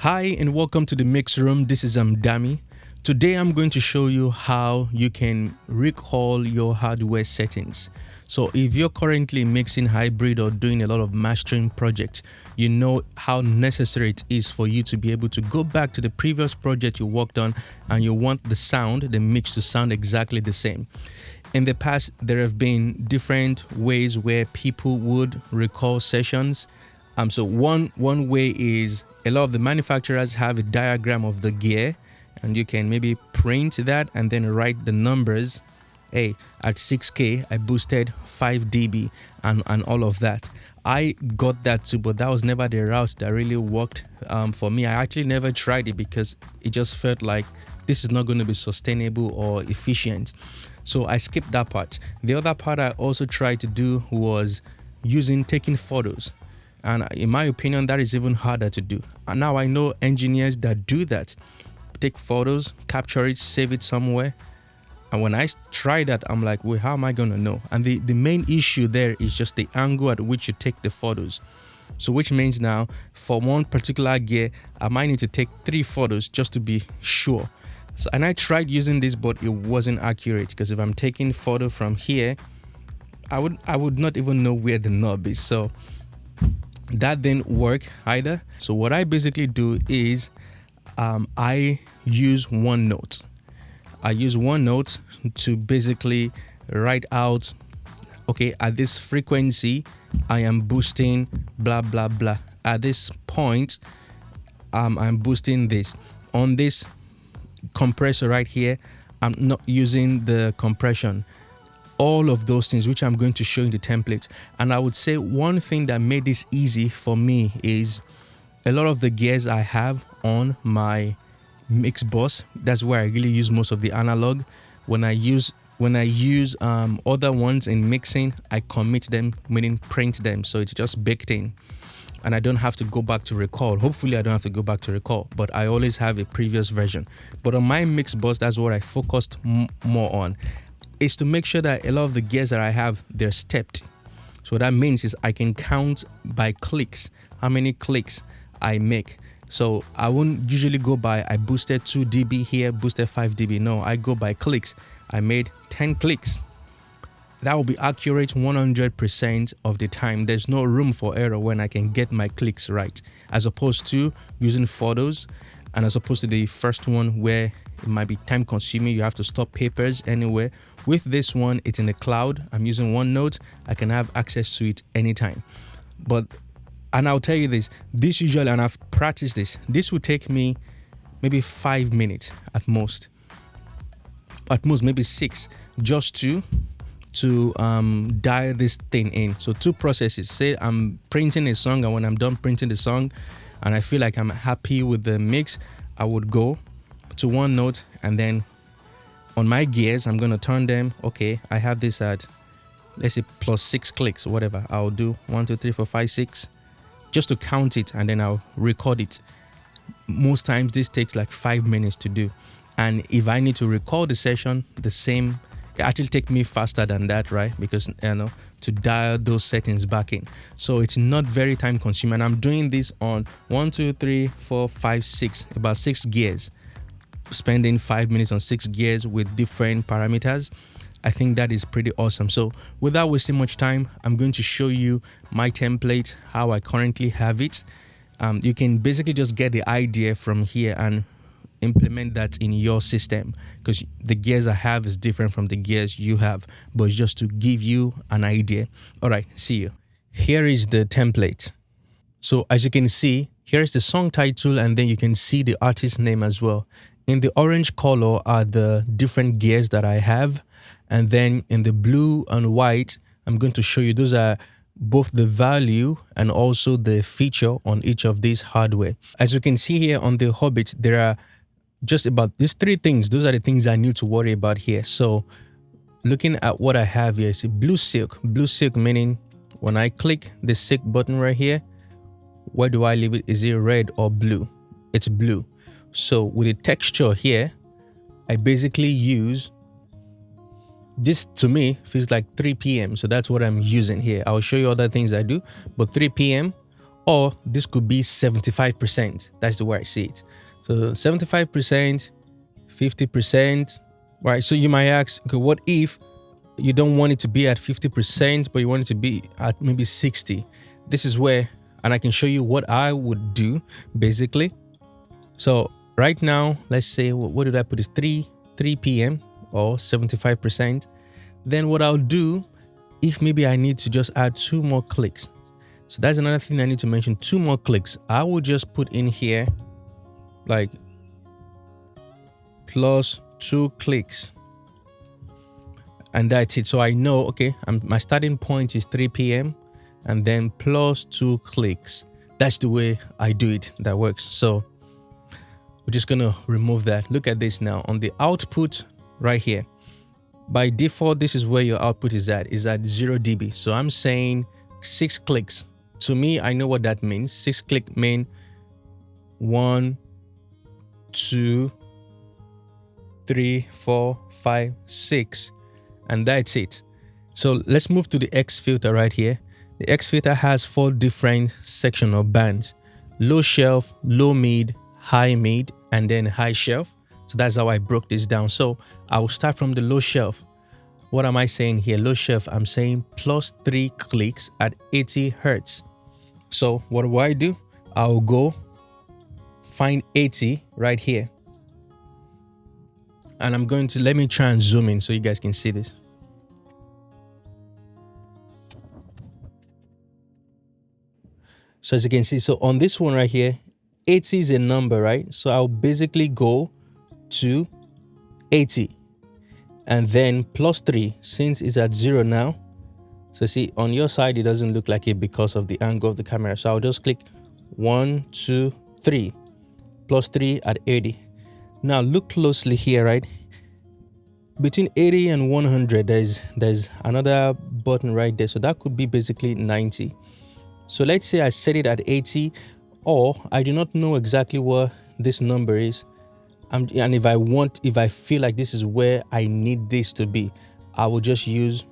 Hi and welcome to the mix room. This is Dami. Today I'm going to show you how you can recall your hardware settings. So if you're currently mixing hybrid or doing a lot of mastering projects, you know how necessary it is for you to be able to go back to the previous project you worked on and you want the mix to sound exactly the same. In the past, there have been different ways where people would recall sessions. So one way is a lot of the manufacturers have a diagram of the gear, and you can maybe print that and then write the numbers. Hey, at 6K, I boosted 5 dB and all of that. I got that too, but that was never the route that really worked for me. I actually never tried it because it just felt like this is not going to be sustainable or efficient. So I skipped that part. The other part I also tried to do was taking photos. And in my opinion, that is even harder to do. And now I know engineers that do that. Take photos, capture it, save it somewhere. And when I try that, I'm like, wait, how am I going to know? And the main issue there is just the angle at which you take the photos. So which means now, for one particular gear, I might need to take 3 photos just to be sure. And I tried using this, but it wasn't accurate, because if I'm taking photo from here, I would not even know where the knob is. So that didn't work either. So what I basically do is I use OneNote. I use OneNote to basically write out, okay, at this frequency, I am boosting blah, blah, blah. At this point, I'm boosting this. On this compressor right here, I'm not using the compression. All of those things, which I'm going to show in the template. And I would say one thing that made this easy for me is a lot of the gears I have on my mix bus. That's where I really use most of the analog. When I use other ones in mixing, I commit them, meaning print them, so it's just baked in, and I don't have to go back to record. Hopefully I don't have to go back to record, but I always have a previous version. But on my mix bus, that's what I focused more on, is to make sure that a lot of the gears that I have, they're stepped. So what that means is I can count by clicks, how many clicks I make. So I won't usually go by, I boosted 2 dB here, boosted 5 dB. No, I go by clicks. I made 10 clicks. That will be accurate 100% of the time. There's no room for error when I can get my clicks right, as opposed to using photos, and as opposed to the first one where it might be time consuming. You have to stop papers anywhere. With this one, it's in the cloud. I'm using OneNote. I can have access to it anytime. And I'll tell you this usually, and I've practiced this will take me maybe 5 minutes at most maybe 6, just to dial this thing in. So 2 processes. Say I'm printing a song, and when I'm done printing the song and I feel like I'm happy with the mix, I would go to OneNote, and then on my gears, I'm going to turn them. Okay, I have this at, let's say, plus 6 clicks or whatever. I'll do 1, 2, 3, 4, 5, 6, just to count it, and then I'll record it. Most times this takes like 5 minutes to do. And if I need to record the session, it actually takes me faster than that, right? Because, to dial those settings back in. So it's not very time consuming. And I'm doing this on 1, 2, 3, 4, 5, 6, about 6 gears. Spending 5 minutes on 6 gears with different parameters. I think that is pretty awesome. So without wasting much time, I'm going to show you my template, how I currently have it. You can basically just get the idea from here and implement that in your system, because the gears I have is different from the gears you have, but it's just to give you an idea. All right, see you. Here is the template. So as you can see, here is the song title, and then you can see the artist name as well. In the orange color are the different gears that I have. And then in the blue and white, I'm going to show you, those are both the value and also the feature on each of these hardware. As you can see here on the Hobbit, there are just about these 3 things. Those are the things I need to worry about here. So looking at what I have here, it's blue silk. Blue silk meaning when I click the silk button right here, where do I leave it? Is it red or blue? It's blue. So with the texture here, I basically use this. To me feels like 3 p.m. So that's what I'm using here. I'll show you other things I do, but 3 p.m. or this could be 75%. That's the way I see it. So 75%, 50%, right? So you might ask, okay, what if you don't want it to be at 50%, but you want it to be at maybe 60? This is where, and I can show you what I would do basically. So right now, let's say, what did I put? Is 3 p.m. or 75%. Then what I'll do, if maybe I need to just add 2 more clicks. So that's another thing I need to mention, 2 more clicks. I will just put in here like plus 2 clicks. And that's it. So I know, okay, my starting point is 3 p.m. and then plus 2 clicks. That's the way I do it. That works. So we're just gonna remove that. Look at this now on the output right here. By default, this is where your output is at 0 dB. So I'm saying 6 clicks. To me, I know what that means. 6 click mean 1, 2, 3, 4, 5, 6, and that's it. So let's move to the X filter right here. The X filter has 4 different section or bands: low shelf, low mid, high mid, and then high shelf. So that's how I broke this down. So I will start from the low shelf. What am I saying here? Low shelf, I'm saying plus 3 clicks at 80 hertz. So what do? I'll go find 80 right here. And I'm going to, let me try and zoom in so you guys can see this. So as you can see, so on this one right here, 80 is a number, right? So I'll basically go to 80 and then plus 3, since it's at 0 now. So see, on your side, it doesn't look like it because of the angle of the camera. So I'll just click 1, 2, 3, plus 3 at 80. Now look closely here, right? Between 80 and 100, there's another button right there. So that could be basically 90. So let's say I set it at 80, or I do not know exactly where this number is. And if I feel like this is where I need this to be, I will just use,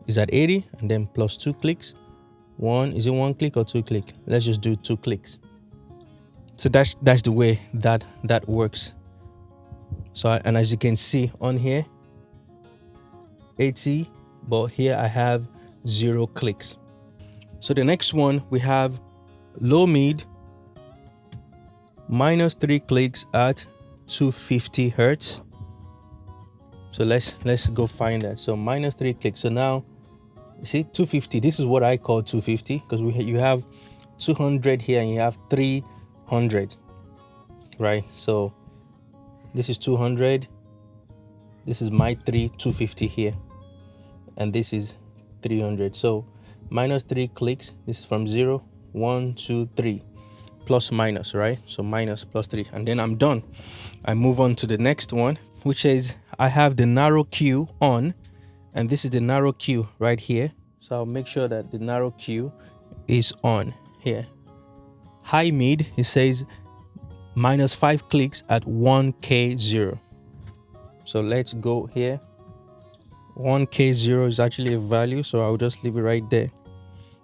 is at 80 and then plus 2 clicks. Is it 1 click or 2 click? Let's just do 2 clicks. So that's the way that works. So, and as you can see on here, 80, but here I have 0 clicks. So the next one, we have low mid, minus 3 clicks at 250 hertz. So let's go find that. So minus 3 clicks. So now you see 250, this is what I call 250, because you have 200 here and you have 300, right? So this is 200, this is my 250 here, and this is 300. So minus 3 clicks, this is from 0, 1, 2, 3, plus minus, right? So minus plus 3, and then I'm done. I move on to the next one, which is I have the narrow queue on, and this is the narrow queue right here. So I'll make sure that the narrow queue is on here. High mid, it says minus 5 clicks at 1K0. So let's go here. 1K0 is actually a value, so I'll just leave it right there.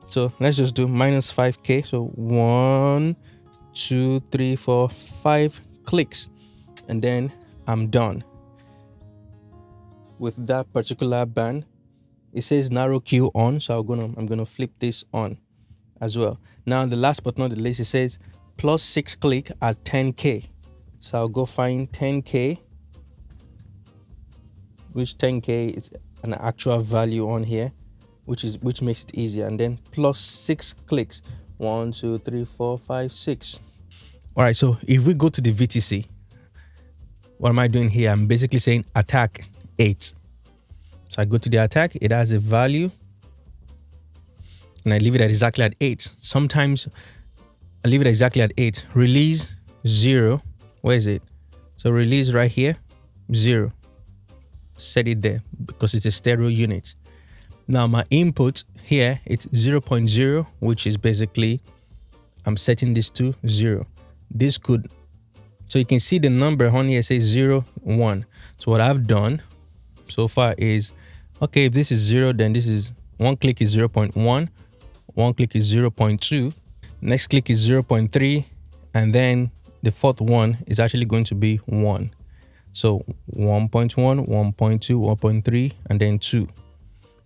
So let's just do minus 5K. So 1, 2, 3, 4, 5 clicks, and then I'm done with that particular band. It says narrow queue on, so I'm gonna flip this on as well. Now the last but not the least, it says plus 6 click at 10K. So I'll go find 10K, which 10K is an actual value on here, which makes it easier. And then plus 6 clicks, 1, 2, 3, 4, 5, 6. All right, so if we go to the VTC, what am I doing here? I'm basically saying attack 8. So I go to the attack, it has a value, and I leave it at exactly at 8. Sometimes I leave it exactly at 8. Release 0. Where is it? So release right here, 0. Set it there because it's a stereo unit. Now my input here, it's 0.0, which is basically, I'm setting this to 0. This could, so you can see the number on here says 0, 1. So what I've done so far is, okay, if this is 0, then this is 1 click is 0.1, 1 click is 0.2. Next click is 0.3, and then the fourth one is actually going to be 1. So 1.1, 1.2, 1.3, and then 2,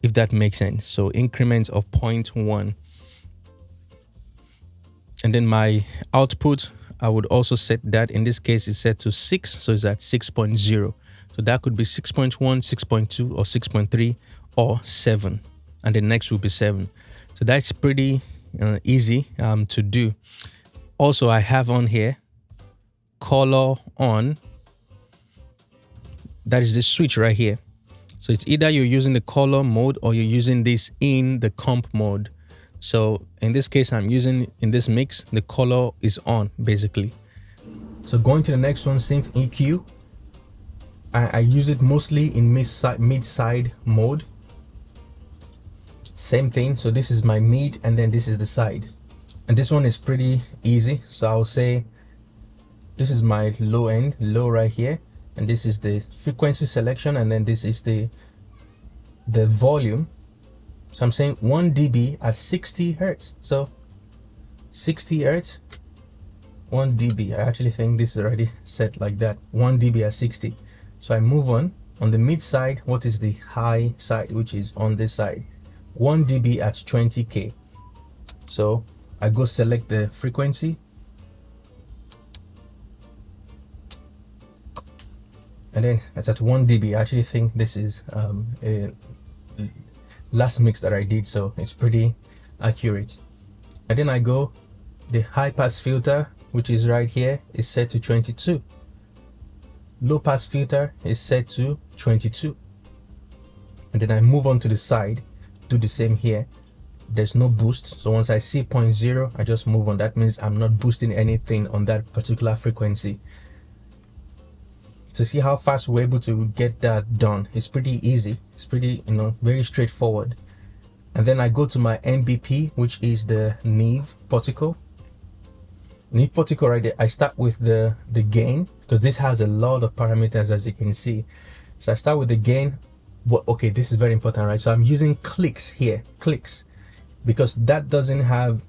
if that makes sense. So increments of 0.1. And then my output, I would also set that. In this case, it's set to 6, so it's at 6.0. So that could be 6.1, 6.2, or 6.3, or 7. And the next will be 7. So that's pretty easy to do. Also, I have on here color on. That is the switch right here. So it's either you're using the color mode or you're using this in the comp mode. So in this case, I'm using in this mix, the color is on basically. So going to the next one, synth EQ. I use it mostly in mid-side mode. Same thing. So this is my mid and then this is the side. And this one is pretty easy. So I'll say this is my low end, low right here. And this is the frequency selection. And then this is the volume. So I'm saying 1 dB at 60 Hertz. So 60 Hertz, 1 dB. I actually think this is already set like that. 1 dB at 60. So I move on the mid side. What is the high side, which is on this side? 1 dB at 20K. So I go select the frequency. And then it's at 1 dB. I actually think this is a last mix that I did, so it's pretty accurate. And then I go, the high pass filter, which is right here, is set to 22. Low pass filter is set to 22. And then I move on to the side, do the same here. There's no boost, so once I see 0.0, I just move on. That means I'm not boosting anything on that particular frequency. To see how fast we're able to get that done, it's pretty easy. It's pretty, very straightforward. And then I go to my MBP, which is the Neve particle. Neve particle right there. I start with the gain, because this has a lot of parameters, as you can see. So I start with the gain. Well, okay, this is very important, right? So I'm using clicks here, clicks, because that doesn't have,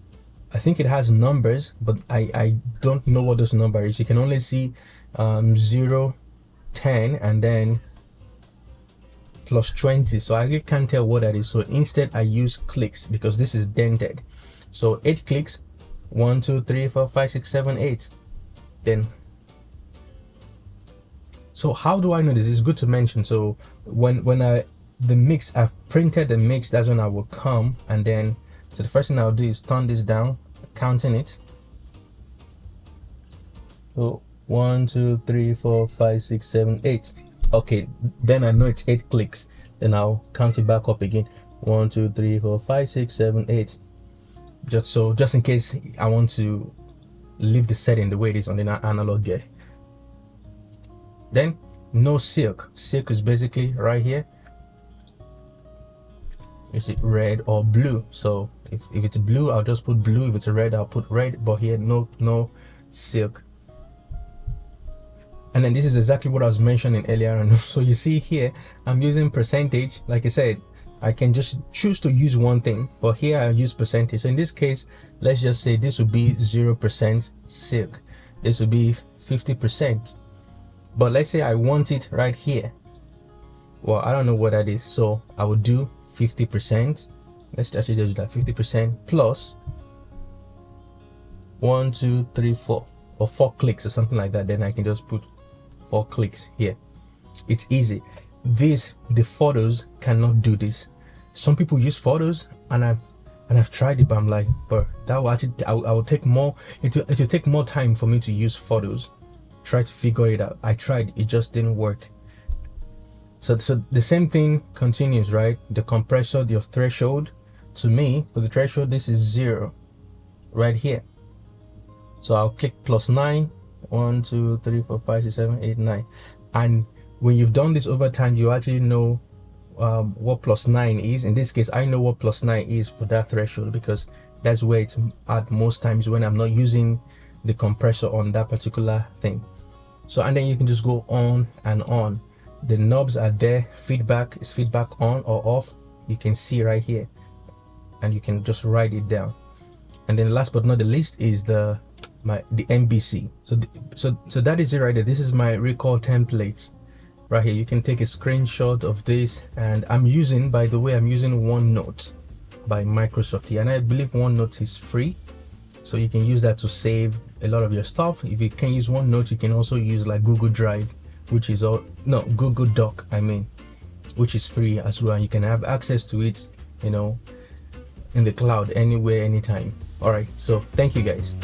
I think it has numbers, but I don't know what those numbers is. You can only see 0, 10, and then plus 20. So I really can't tell what that is. So instead I use clicks because this is dented. So 8 clicks, 1, 2, 3, 4, 5, 6, 7, 8. Then, so how do I know this? It's good to mention. So when I've printed the mix, that's when I will come, and then, so the first thing I'll do is turn this down, counting it. So 1, 2, 3, 4, 5, 6, 7, 8. Okay, then I know it's 8 clicks. Then I'll count it back up again. 1, 2, 3, 4, 5, 6, 7, 8. Just in case I want to leave the setting the way it is on the analog gear. Then no silk. Silk is basically right here. Is it red or blue? So if it's blue, I'll just put blue. If it's red, I'll put red. But here, no silk. And then this is exactly what I was mentioning earlier on. So you see here, I'm using percentage. Like I said, I can just choose to use one thing, but here I use percentage. So in this case, let's just say this would be 0% silk. This would be 50%. But let's say I want it right here. Well, I don't know what that is. So I would do 50%. Let's actually do that, 50% plus 1, 2, 3, 4, or 4 clicks or something like that. Then I can just put 4 clicks here. It's easy. The photos cannot do this. Some people use photos, and I've tried it, but I'm like, but that will actually, I will take more. It will take more time for me to use photos. Try to figure it out. I tried, it just didn't work. So the same thing continues, right? The compressor, the threshold. To me, for the threshold, this is 0 right here. So I'll click +9. 1, 2, 3, 4, 5, 6, 7, 8, 9. And when you've done this over time, you actually know what +9 is. In this case, I know what +9 is for that threshold, because that's where it's at most times when I'm not using the compressor on that particular thing. So, and then you can just go on and on. The knobs are there. Feedback is feedback on or off. You can see right here, and you can just write it down. And then last but not the least is the MBC. So that is it right there. This is my recall template right here. You can take a screenshot of this, and I'm using, by the way, I'm using OneNote by Microsoft here, and I believe OneNote is free, so you can use that to save a lot of your stuff. If you can use OneNote, you can also use like Google Drive, which is Google Doc, I mean, which is free as well. You can have access to it, you know, in the cloud, anywhere, anytime. All right, so thank you guys.